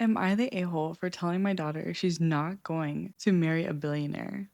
Am I the a-hole for telling my daughter she's not going to marry a billionaire?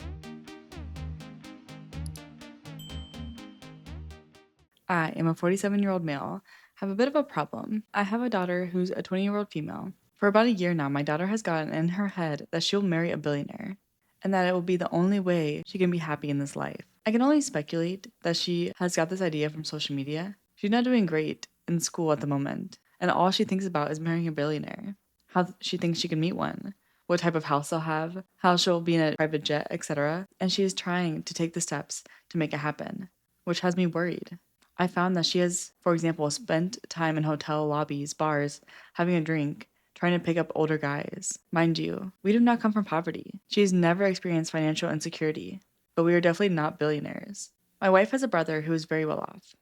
I am a 47-year-old male, have a bit of a problem. I have a daughter who's a 20-year-old female. For about a year now, my daughter has gotten in her head that she'll marry a billionaire, and that it will be the only way she can be happy in this life. I can only speculate that she has got this idea from social media. She's not doing great in school at the moment, and all she thinks about is marrying a billionaire. How she thinks she can meet one, what type of house they'll have, how she'll be in a private jet, etc. And she is trying to take the steps to make it happen, which has me worried. I found that she has, for example, spent time in hotel lobbies, bars, having a drink, trying to pick up older guys. Mind you, we do not come from poverty. She has never experienced financial insecurity, but we are definitely not billionaires. My wife has a brother who is very well off.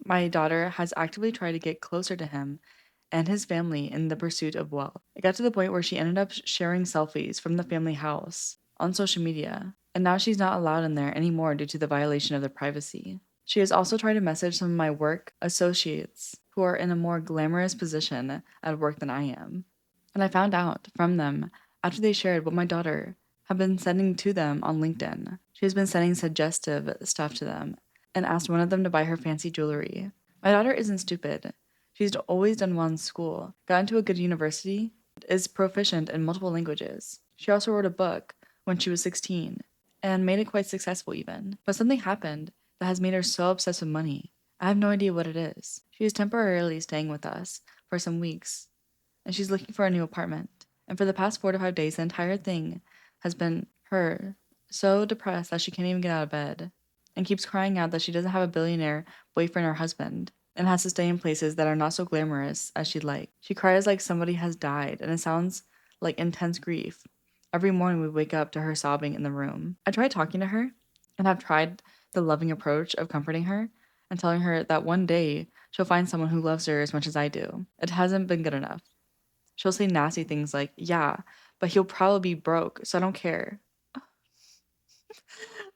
My daughter has actively tried to get closer to him and his family in the pursuit of wealth. It got to the point where she ended up sharing selfies from the family house on social media, and now she's not allowed in there anymore due to the violation of their privacy. She has also tried to message some of my work associates who are in a more glamorous position at work than I am. And I found out from them after they shared what my daughter had been sending to them on LinkedIn. She has been sending suggestive stuff to them and asked one of them to buy her fancy jewelry. My daughter isn't stupid. She's always done well in school, got into a good university, is proficient in multiple languages. She also wrote a book when she was 16 and made it quite successful even. But something happened that has made her so obsessed with money. I have no idea what it is. She is temporarily staying with us for some weeks, and she's looking for a new apartment. And for the past 4 to 5 days, the entire thing has been her so depressed that she can't even get out of bed, and keeps crying out that she doesn't have a billionaire boyfriend or husband, and has to stay in places that are not so glamorous as she'd like. She cries like somebody has died, and it sounds like intense grief. Every morning we wake up to her sobbing in the room. I tried talking to her, and have tried the loving approach of comforting her and telling her that one day she'll find someone who loves her as much as I do. It hasn't been good enough. She'll say nasty things like, yeah, but he'll probably be broke, so I don't care.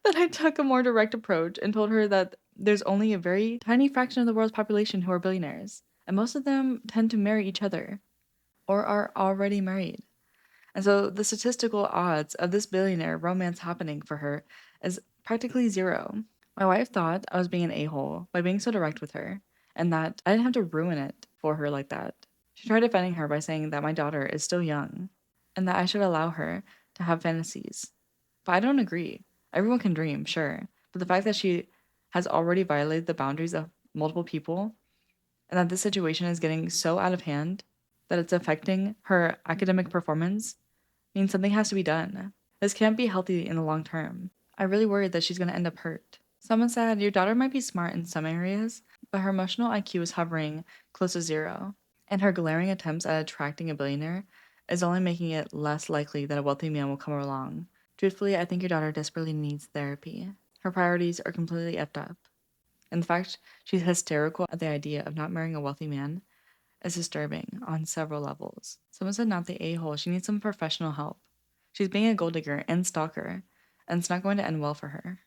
Then I took a more direct approach and told her that there's only a very tiny fraction of the world's population who are billionaires, and most of them tend to marry each other or are already married. And so the statistical odds of this billionaire romance happening for her is practically zero. My wife thought I was being an a-hole by being so direct with her, and that I didn't have to ruin it for her like that. She tried defending her by saying that my daughter is still young, and that I should allow her to have fantasies. But I don't agree. Everyone can dream, sure, but the fact that she has already violated the boundaries of multiple people, and that this situation is getting so out of hand that it's affecting her academic performance, means something has to be done. This can't be healthy in the long term. I really worry that she's going to end up hurt. Someone said, your daughter might be smart in some areas, but her emotional IQ is hovering close to zero, and her glaring attempts at attracting a billionaire is only making it less likely that a wealthy man will come along. Truthfully, I think your daughter desperately needs therapy. Her priorities are completely effed up. And the fact she's hysterical at the idea of not marrying a wealthy man is disturbing on several levels. Someone said not the a-hole, she needs some professional help. She's being a gold digger and stalker, and it's not going to end well for her.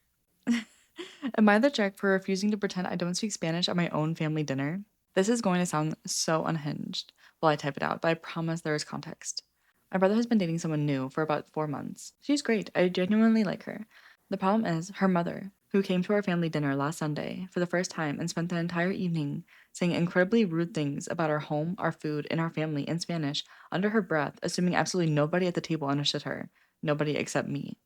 Am I the jerk for refusing to pretend I don't speak Spanish at my own family dinner? This is going to sound so unhinged while I type it out, but I promise there is context. My brother has been dating someone new for about 4 months. She's great, I genuinely like her. The problem is her mother, who came to our family dinner last Sunday for the first time and spent the entire evening saying incredibly rude things about our home, our food, and our family in Spanish under her breath, assuming absolutely nobody at the table understood her. Nobody except me.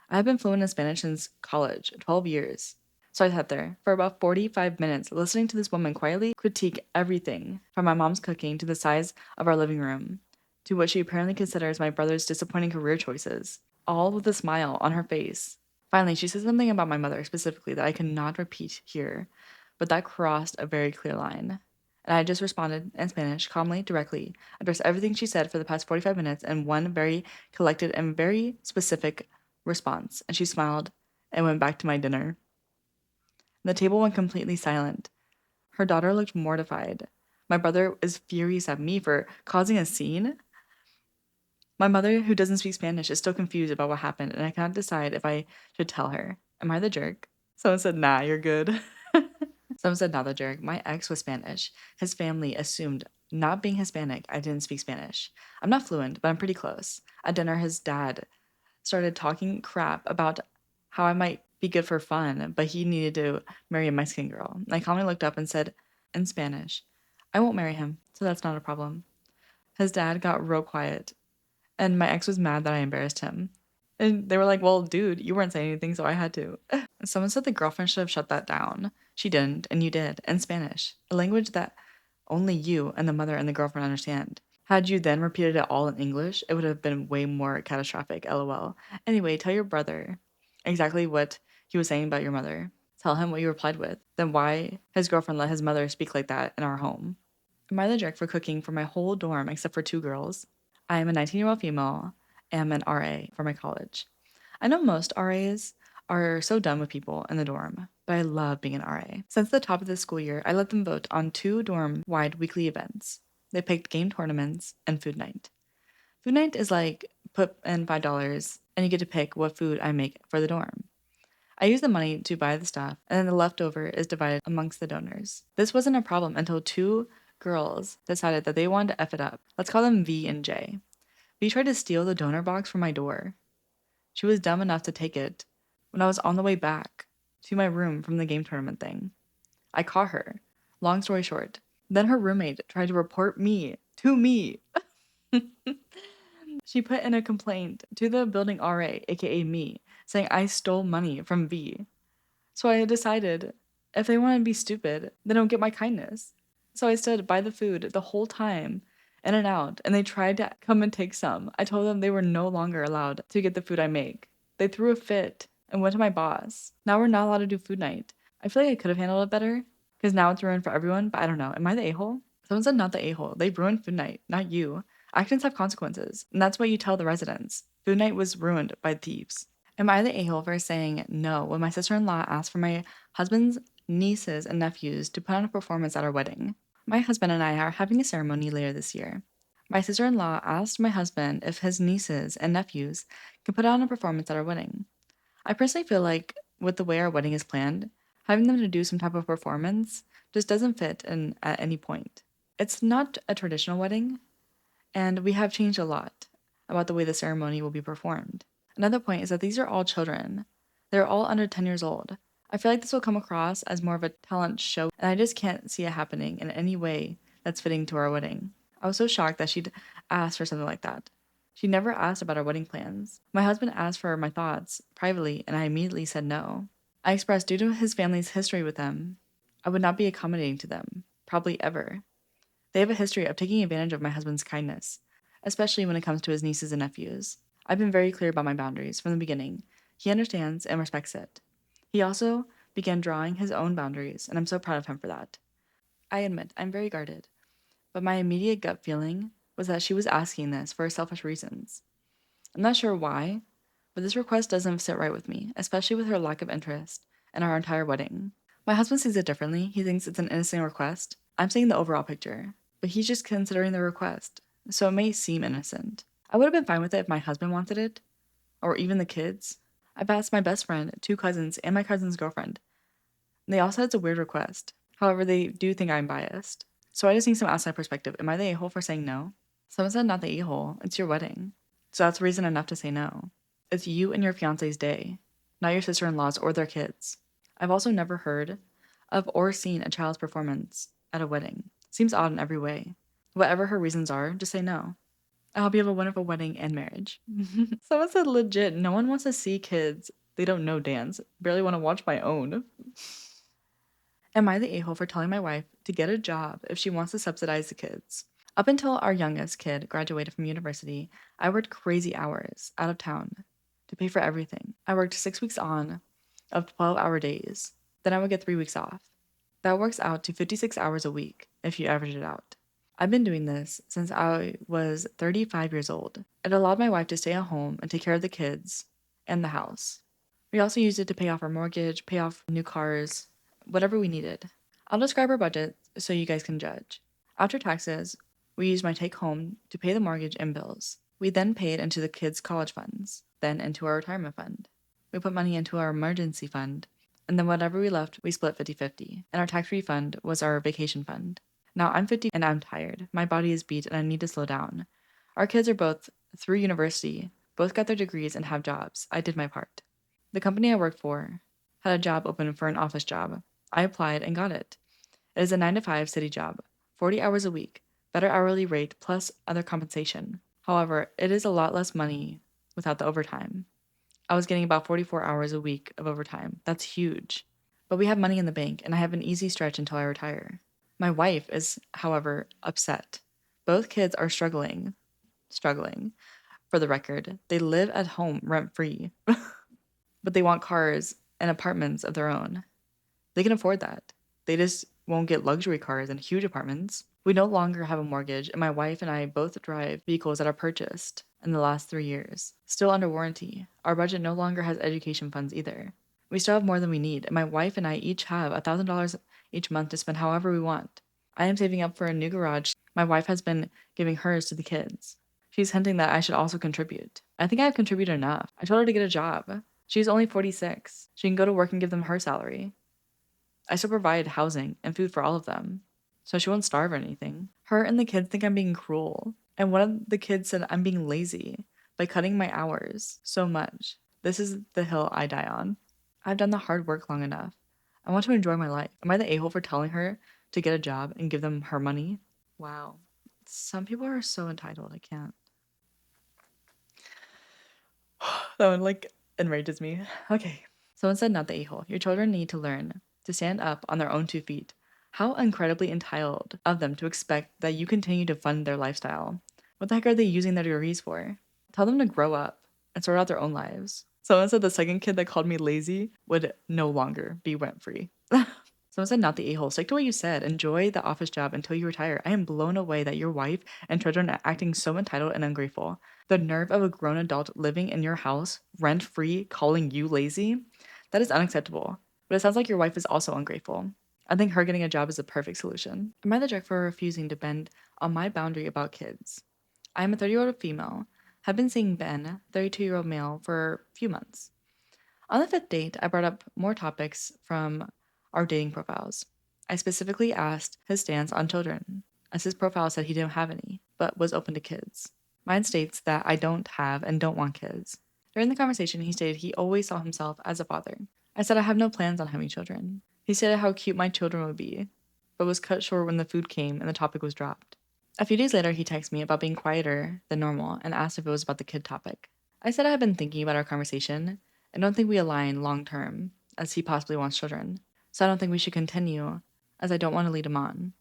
I have been fluent in Spanish since college, 12 years. So I sat there for about 45 minutes listening to this woman quietly critique everything from my mom's cooking to the size of our living room to what she apparently considers my brother's disappointing career choices, all with a smile on her face. Finally, she said something about my mother specifically that I cannot repeat here, but that crossed a very clear line. And I just responded in Spanish, calmly, directly, addressed everything she said for the past 45 minutes in one very collected and very specific response. And she smiled and went back to my dinner. The table went completely silent. Her daughter looked mortified. My brother is furious at me for causing a scene. My mother, who doesn't speak Spanish, is still confused about what happened, and I cannot decide if I should tell her. Am I the jerk? Someone said, nah, you're good. Someone said, not the jerk. My ex was Spanish. His family assumed Not being Hispanic, I didn't speak Spanish. I'm not fluent, but I'm pretty close. At dinner, his dad started talking crap about how I might be good for fun, but he needed to marry a Mexican girl. I calmly looked up and said in Spanish, I won't marry him, so that's not a problem. His dad got real quiet, and my ex was mad that I embarrassed him. And they were like, well, dude, you weren't saying anything, so I had to. Someone said the girlfriend should have shut that down. She didn't, and you did, in Spanish, a language that only you and the mother and the girlfriend understand. Had you then repeated it all in English, it would have been way more catastrophic, lol. Anyway, tell your brother exactly what he was saying about your mother. Tell him what you replied with. Then why his girlfriend let his mother speak like that in our home? Am I the jerk for cooking for my whole dorm except for 2 girls? I am a 19-year-old female, am an RA for my college. I know most RAs are so done with people in the dorm, but I love being an RA. Since the top of this school year, I let them vote on 2 dorm-wide weekly events. They picked game tournaments and food night. Food night is like put in $5 and you get to pick what food I make for the dorm. I use the money to buy the stuff, and then the leftover is divided amongst the donors. This wasn't a problem until 2 girls decided that they wanted to F it up. Let's call them V and J. V tried to steal the donor box from my door. She was dumb enough to take it when I was on the way back to my room from the game tournament thing. I caught her. Long story short. Then her roommate tried to report me to me. She put in a complaint to the building RA, aka me, saying I stole money from V. So I decided if they want to be stupid, they don't get my kindness. So I stood by the food the whole time, in and out, and they tried to come and take some. I told them they were no longer allowed to get the food I make. They threw a fit and went to my boss. Now we're not allowed to do food night. I feel like I could have handled it better, because now it's ruined for everyone, but I don't know. Am I the a-hole? Someone said not the a-hole. They ruined food night, not you. Actions have consequences, and that's what you tell the residents. Food night was ruined by thieves. Am I the a-hole for saying no when my sister-in-law asked for my husband's nieces and nephews to put on a performance at our wedding? My husband and I are having a ceremony later this year. My sister-in-law asked my husband if his nieces and nephews can put on a performance at our wedding. I personally feel like, with the way our wedding is planned, having them to do some type of performance just doesn't fit in at any point. It's not a traditional wedding, and we have changed a lot about the way the ceremony will be performed. Another point is that these are all children. They're all under 10 years old. I feel like this will come across as more of a talent show, and I just can't see it happening in any way that's fitting to our wedding. I was so shocked that she'd asked for something like that. She never asked about our wedding plans. My husband asked for my thoughts privately, and I immediately said no. I expressed due to his family's history with them, I would not be accommodating to them, probably ever. They have a history of taking advantage of my husband's kindness, especially when it comes to his nieces and nephews. I've been very clear about my boundaries from the beginning. He understands and respects it. He also began drawing his own boundaries, and I'm so proud of him for that. I admit, I'm very guarded, but my immediate gut feeling was that she was asking this for selfish reasons. I'm not sure why, but this request doesn't sit right with me, especially with her lack of interest in our entire wedding. My husband sees it differently. He thinks it's an innocent request. I'm seeing the overall picture, but he's just considering the request, so it may seem innocent. I would have been fine with it if my husband wanted it, or even the kids. I've asked my best friend, 2 cousins, and my cousin's girlfriend. And they all said it's a weird request. However, they do think I'm biased. So I just need some outside perspective. Am I the a-hole for saying no? Someone said not the a-hole. It's your wedding. So that's reason enough to say no. It's you and your fiance's day, not your sister-in-laws or their kids. I've also never heard of or seen a child's performance at a wedding. Seems odd in every way. Whatever her reasons are, just say no. I hope you have a wonderful wedding and marriage. Someone said legit, no one wants to see kids. They don't know dance. Barely want to watch my own. Am I the a-hole for telling my wife to get a job if she wants to subsidize the kids? Up until our youngest kid graduated from university, I worked crazy hours out of town to pay for everything. I worked 6 weeks on of 12-hour days. Then I would get 3 weeks off. That works out to 56 hours a week if you average it out. I've been doing this since I was 35 years old. It allowed my wife to stay at home and take care of the kids and the house. We also used it to pay off our mortgage, pay off new cars, whatever we needed. I'll describe our budget so you guys can judge. After taxes, we used my take-home to pay the mortgage and bills. We then paid into the kids' college funds, then into our retirement fund. We put money into our emergency fund, and then whatever we left, we split 50-50. And our tax refund was our vacation fund. Now I'm 50 and I'm tired. My body is beat and I need to slow down. Our kids are both through university, both got their degrees and have jobs. I did my part. The company I work for had a job open for an office job. I applied and got it. It is a 9 to 5 city job, 40 hours a week, better hourly rate plus other compensation. However, it is a lot less money without the overtime. I was getting about 44 hours a week of overtime. That's huge. But we have money in the bank, and I have an easy stretch until I retire. My wife is, however, upset. Both kids are struggling. For the record, they live at home rent free, but they want cars and apartments of their own. They can afford that. They just won't get luxury cars and huge apartments. We no longer have a mortgage, and my wife and I both drive vehicles that are purchased in the last 3 years, still under warranty. Our budget no longer has education funds either. We still have more than we need, and my wife and I each have $1,000 each month to spend however we want. I am saving up for a new garage. My wife has been giving hers to the kids. She's hinting that I should also contribute. I think I have contributed enough. I told her to get a job. She's only 46. She can go to work and give them her salary. I still provide housing and food for all of them, so she won't starve or anything. Her and the kids think I'm being cruel, and one of the kids said I'm being lazy by cutting my hours so much. This is the hill I die on. I've done the hard work long enough. I want to enjoy my life. Am I the a-hole for telling her to get a job and give them her money? Wow. Some people are so entitled, I can't. That one, enrages me. Okay. Someone said, not the a-hole. Your children need to learn to stand up on their own 2 feet. How incredibly entitled of them to expect that you continue to fund their lifestyle. What the heck are they using their degrees for? Tell them to grow up and sort out their own lives. Someone said the second kid that called me lazy would no longer be rent free. Someone said, not the a-hole. Stick to what you said. Enjoy the office job until you retire. I am blown away that your wife and children are acting so entitled and ungrateful. The nerve of a grown adult living in your house, rent-free, calling you lazy? That is unacceptable. But it sounds like your wife is also ungrateful. I think her getting a job is the perfect solution. Am I the jerk for refusing to bend on my boundary about kids? I am a 30-year-old female, have been seeing Ben, 32-year-old male, for a few months. On the 5th date, I brought up more topics from our dating profiles. I specifically asked his stance on children, as his profile said he didn't have any, but was open to kids. Mine states that I don't have and don't want kids. During the conversation, he stated he always saw himself as a father. I said I have no plans on having children. He stated how cute my children would be, but was cut short when the food came and the topic was dropped. A few days later, he texted me about being quieter than normal and asked if it was about the kid topic. I said I had been thinking about our conversation and don't think we align long term, as he possibly wants children, so I don't think we should continue, as I don't want to lead him on.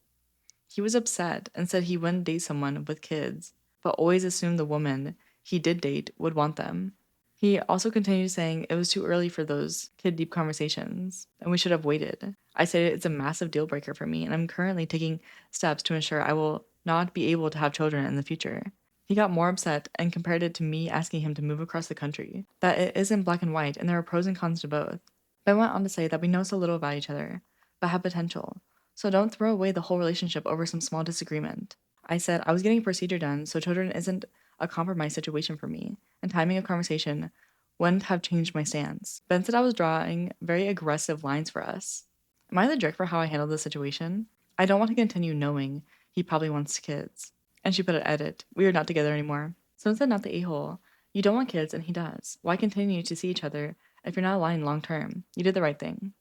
He was upset and said he wouldn't date someone with kids, but always assumed the woman he did date would want them. He also continued saying it was too early for those kid-deep conversations, and we should have waited. I said it's a massive deal breaker for me, and I'm currently taking steps to ensure I will not be able to have children in the future. He got more upset and compared it to me asking him to move across the country, that it isn't black and white, and there are pros and cons to both. Ben went on to say that we know so little about each other, but have potential, so don't throw away the whole relationship over some small disagreement. I said I was getting a procedure done, so children isn't a compromise situation for me, and timing of conversation wouldn't have changed my stance. Ben said I was drawing very aggressive lines for us. Am I the jerk for how I handled the situation? I don't want to continue knowing he probably wants kids. And she put an edit. We are not together anymore. Someone said not the a-hole. You don't want kids and he does. Why continue to see each other if you're not aligned long term? You did the right thing.